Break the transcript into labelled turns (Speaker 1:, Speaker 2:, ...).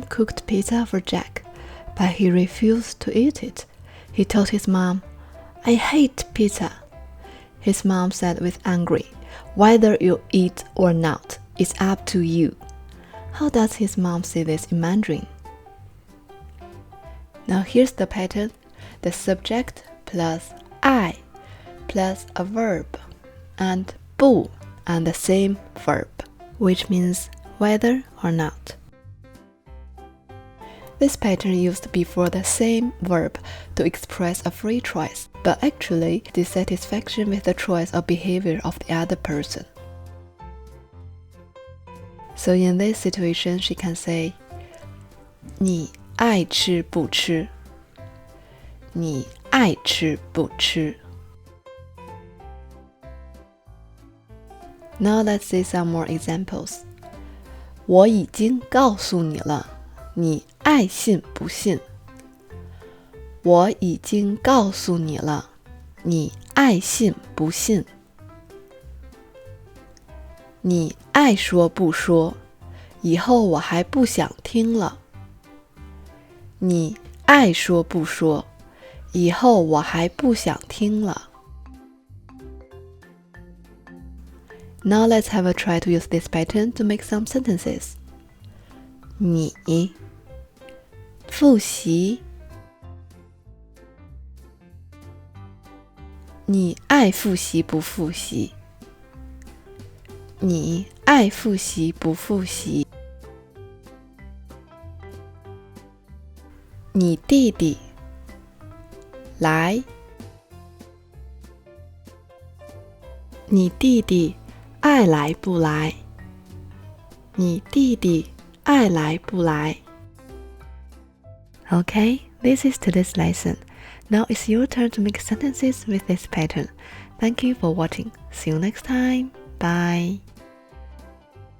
Speaker 1: cooked pizza for Jack, but he refused to eat it. He told his mom, "I hate pizza." His mom said with anger, "Whether you eat or not, it's up to you." How does his mom say this in Mandarin? Now here's the pattern. The subject plus I plus a verb and 不 and the same verb, which means whether or not. This pattern used before the same verb to express a free choice, but actually dissatisfaction with the choice or behavior of the other person. So in this situation, she can say, 你爱吃不吃?你爱吃不吃? Now let's see some more examples. 我已经告诉你了，你爱信不信？我已经告诉你了，你爱信不信？你爱说不说？以后我还不想听了。你爱说不说？以后我还不想听了。Now let's have a try to use this pattern to make some sentences. 你复习？你爱复习不复习？你爱复习不复习？你弟弟来？你弟弟爱来不来？你弟弟爱来不来？ Okay, this is today's lesson. Now it's your turn to make sentences with this pattern. Thank you for watching. See you next time. Bye.